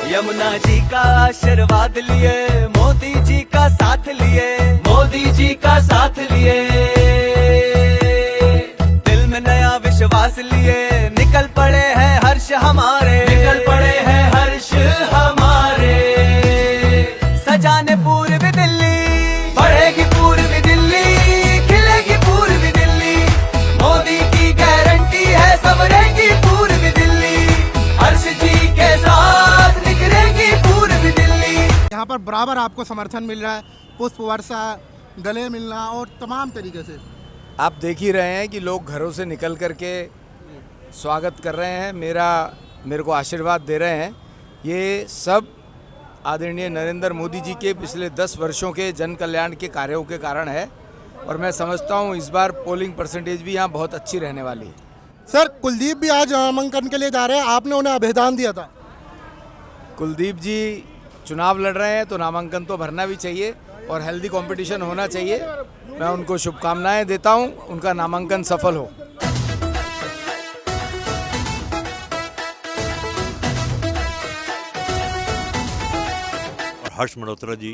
यमुना जी का आशीर्वाद लिए, मोदी जी का साथ लिए, मोदी जी का साथ लिए, दिल में नया विश्वास लिए, निकल पड़े हैं हर्ष हमारे, निकल पड़े हैं हर्ष हमारे। सजाने पूर्वी दिल्ली, बढ़ेगी पूर्वी दिल्ली, खिलेगी पूर्वी दिल्ली, मोदी की गारंटी है संवरेगी पूर्वी दिल्ली, हर्ष जी के साथ निखरेगी पूर्वी दिल्ली। यहाँ पर बराबर आपको समर्थन मिल रहा है, पुष्प वर्षा, गले मिलना और तमाम तरीके से। आप देख ही रहे हैं कि लोग घरों से निकल करके स्वागत कर रहे हैं, मेरे को आशीर्वाद दे रहे हैं। ये सब आदरणीय नरेंद्र मोदी जी के पिछले 10 वर्षों के जन कल्याण के कार्यों के कारण है और मैं समझता हूँ इस बार पोलिंग परसेंटेज भी यहाँ बहुत अच्छी रहने वाली है। सर, कुलदीप भी आज नामांकन के लिए जा रहे हैं, आपने उन्हें अभिदान दिया था। कुलदीप जी चुनाव लड़ रहे हैं तो नामांकन तो भरना भी चाहिए और हेल्दी कंपटीशन होना चाहिए। मैं उनको शुभकामनाएं देता हूं, उनका नामांकन सफल हो। हर्ष मल्होत्रा जी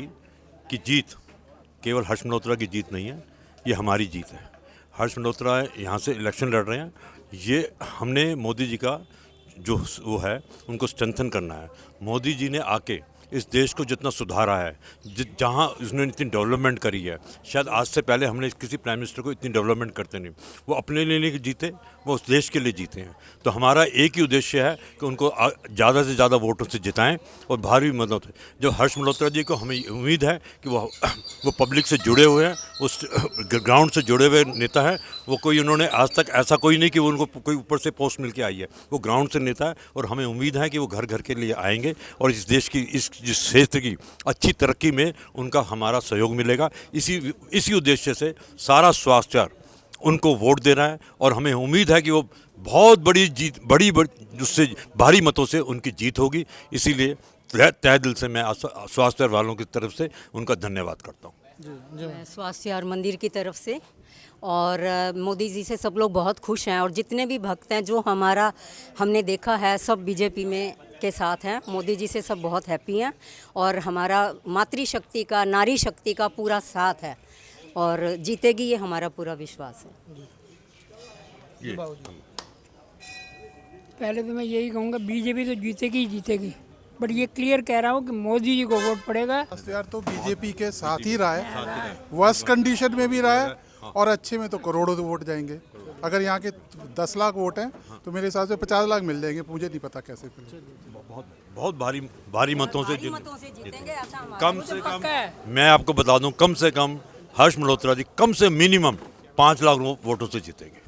की जीत केवल हर्ष मल्होत्रा की जीत नहीं है, ये हमारी जीत है। हर्ष मल्होत्रा यहाँ से इलेक्शन लड़ रहे हैं, ये हमने मोदी जी का जो वो है उनको स्ट्रेंथन करना है। मोदी जी ने आके इस देश को जितना सुधारा है, जहाँ उसने इतनी डेवलपमेंट करी है, शायद आज से पहले हमने किसी प्राइम मिनिस्टर को इतनी डेवलपमेंट करते नहीं। वो अपने लिए नहीं जीते, वो उस देश के लिए जीते हैं। तो हमारा एक ही उद्देश्य है कि उनको ज़्यादा से ज़्यादा वोटों से जिताएं और भारी मदद है। जो हर्ष मल्होत्रा जी को हमें उम्मीद है कि वो पब्लिक से जुड़े हुए हैं, उस ग्राउंड से जुड़े हुए नेता है। वो कोई उन्होंने आज तक ऐसा कोई नहीं कि वो उनको कोई ऊपर से पोस्ट मिल के आई है, वो ग्राउंड से नेता है और हमें उम्मीद है कि वो घर घर के लिए आएंगे और इस देश की जिस क्षेत्र की अच्छी तरक्की में उनका हमारा सहयोग मिलेगा। इसी उद्देश्य से सारा स्वास्थ्य उनको वोट देना है और हमें उम्मीद है कि वो बहुत बड़ी जीत, बड़ी उससे भारी मतों से उनकी जीत होगी। इसीलिए तहे दिल से मैं स्वास्थ्य वालों की तरफ से उनका धन्यवाद करता हूँ। स्वास्थ्य और मंदिर की तरफ से और मोदी जी से सब लोग बहुत खुश हैं और जितने भी भक्त हैं जो हमने देखा है सब बीजेपी में के साथ हैं। मोदी जी से सब बहुत हैप्पी हैं और हमारा मातृशक्ति का, नारी शक्ति का पूरा साथ है और जीतेगी ये हमारा पूरा विश्वास है। पहले तो मैं यही कहूँगा, बीजेपी तो जीतेगी ही जीतेगी, बट ये क्लियर कह रहा हूँ कि मोदी जी को वोट पड़ेगा। यार तो बीजेपी के साथ ही रहा है, वर्स्ट कंडीशन में भी रहा है और अच्छे में तो करोड़ों वोट जाएंगे। अगर यहाँ के 10 लाख वोट हैं तो मेरे हिसाब से 50 लाख मिल जाएंगे, मुझे नहीं पता कैसे। बहुत भारी मतों से जीतेंगे ऐसा हमारा कम से कम मैं आपको बता दूं, कम से कम हर्ष मल्होत्रा जी कम से मिनिमम 5 लाख वोटों से जीतेंगे।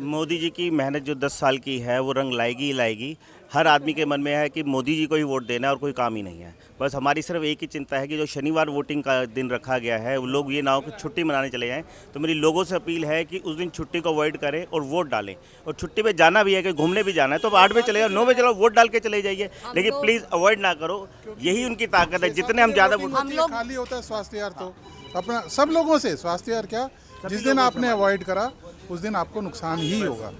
मोदी जी की मेहनत जो 10 साल की है वो रंग लाएगी ही लाएगी। हर आदमी के मन में है कि मोदी जी को ही वोट देना है और कोई काम ही नहीं है। बस हमारी सिर्फ एक ही चिंता है कि जो शनिवार वोटिंग का दिन रखा गया है, वो लोग ये ना हो कि छुट्टी मनाने चले जाएं। तो मेरी लोगों से अपील है कि उस दिन छुट्टी को अवॉइड करें और वोट डालें। और छुट्टी पे जाना भी है कि घूमने भी जाना है तो 8 बजे चले जाओ, 9 बजे चलो, वोट डाल के चले जाइए, लेकिन प्लीज़ अवॉइड ना करो। यही उनकी ताकत है, जितने हम ज़्यादा वोट। खाली होता है स्वास्थ्य यार, तो अपना सब लोगों से स्वास्थ्य यार क्या, जिस दिन आपने अवॉइड करा उस दिन आपको नुकसान ही होगा।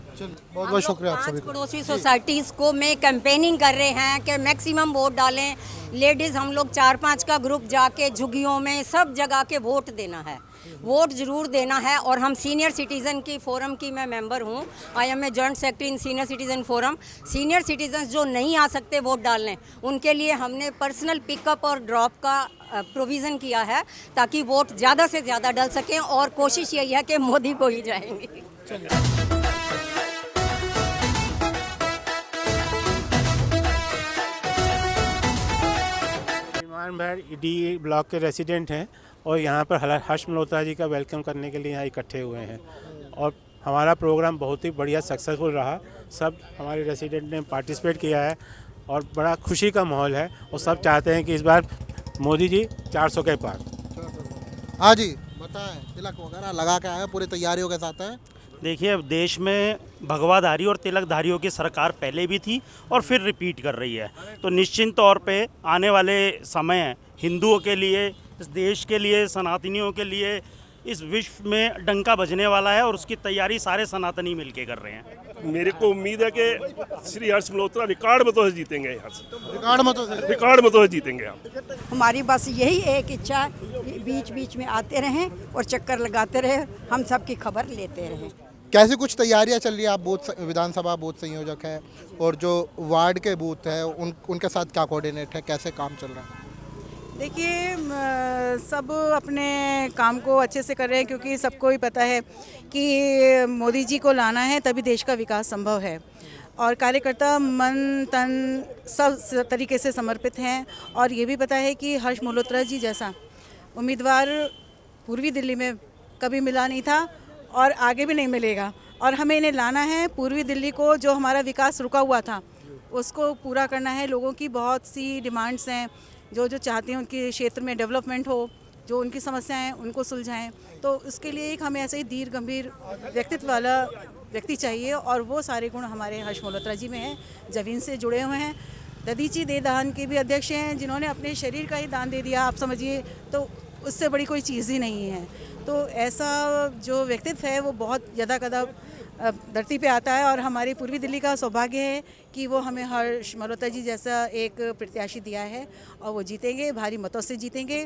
बहुत बहुत शुक्रिया आप सभी का। पड़ोसी सोसाइटीज़ को में कैंपेनिंग कर रहे हैं कि मैक्सिमम वोट डालें। लेडीज़ हम लोग 4-5 का ग्रुप जाके झुग्गियों में सब जगह के वोट देना है, वोट ज़रूर देना है। और हम सीनियर सिटीज़न की फोरम की मैं मेंबर हूँ, I am a joint secretary in senior citizen forum. Senior citizens जो नहीं आ सकते वोट डालने, उनके लिए हमने पर्सनल पिकअप और ड्रॉप का प्रोविज़न किया है ताकि वोट ज़्यादा से ज़्यादा डाल सकें और कोशिश यही है कि मोदी को ही जाएंगे। इमरान भाई ईडी ब्लॉक के रेसिडेंट हैं और यहाँ पर हर्ष मल्होत्रा जी का वेलकम करने के लिए यहाँ इकट्ठे हुए हैं और हमारा प्रोग्राम बहुत ही बढ़िया सक्सेसफुल रहा। सब हमारे रेसिडेंट ने पार्टिसिपेट किया है और बड़ा खुशी का माहौल है और सब चाहते हैं कि इस बार मोदी जी 400 के पार। हाँ जी, बताएं, तिलक वगैरह लगा के आए, पूरी तैयारियों के साथ हैं। देखिए, अब देश में भगवाधारी और तिलकधारियों की सरकार पहले भी थी और फिर रिपीट कर रही है, तो निश्चित तौर पे आने वाले समय हिंदुओं के लिए, इस देश के लिए, सनातनियों के लिए, इस विश्व में डंका बजने वाला है और उसकी तैयारी सारे सनातनी मिलके कर रहे हैं। मेरे को उम्मीद है कि श्री हर्ष मल्होत्रा रिकॉर्ड मतों से जीतेंगे, यहाँ से रिकॉर्ड मतों से रिकॉर्ड मतों से जीतेंगे आप। हमारी बस यही एक इच्छा है, बीच बीच में आते रहें और चक्कर लगाते रहें, हम सब की खबर लेते रहें। कैसे कुछ तैयारियां चल रही है? आप बूथ विधानसभा बूथ संयोजक हैं और जो वार्ड के बूथ है उनके साथ क्या कोऑर्डिनेट है, कैसे काम चल रहा है? देखिए सब अपने काम को अच्छे से कर रहे हैं, क्योंकि सबको ही पता है कि मोदी जी को लाना है तभी देश का विकास संभव है। और कार्यकर्ता मन तन सब तरीके से समर्पित हैं, और ये भी पता है कि हर्ष मल्होत्रा जी जैसा उम्मीदवार पूर्वी दिल्ली में कभी मिला नहीं था और आगे भी नहीं मिलेगा। और हमें इन्हें लाना है, पूर्वी दिल्ली को जो हमारा विकास रुका हुआ था उसको पूरा करना है। लोगों की बहुत सी डिमांड्स हैं, जो चाहते हैं उनके क्षेत्र में डेवलपमेंट हो, जो उनकी समस्याएं हैं उनको सुलझाएं। तो उसके लिए एक हमें ऐसे ही धीर गंभीर व्यक्तित्व वाला व्यक्ति चाहिए, और वो सारे गुण हमारे हर्ष मल्होत्रा जी में हैं। जमीन से जुड़े हुए हैं, दधीची दे दान के भी अध्यक्ष हैं, जिन्होंने अपने शरीर का ही दान दे दिया, आप समझिए, तो उससे बड़ी कोई चीज़ ही नहीं है। तो ऐसा जो व्यक्तित्व है वो बहुत ज़्यादा कदम धरती पे आता है, और हमारी पूर्वी दिल्ली का सौभाग्य है कि वो हमें हर्ष मल्होत्रा जी जैसा एक प्रत्याशी दिया है, और वो जीतेंगे, भारी मतों से जीतेंगे।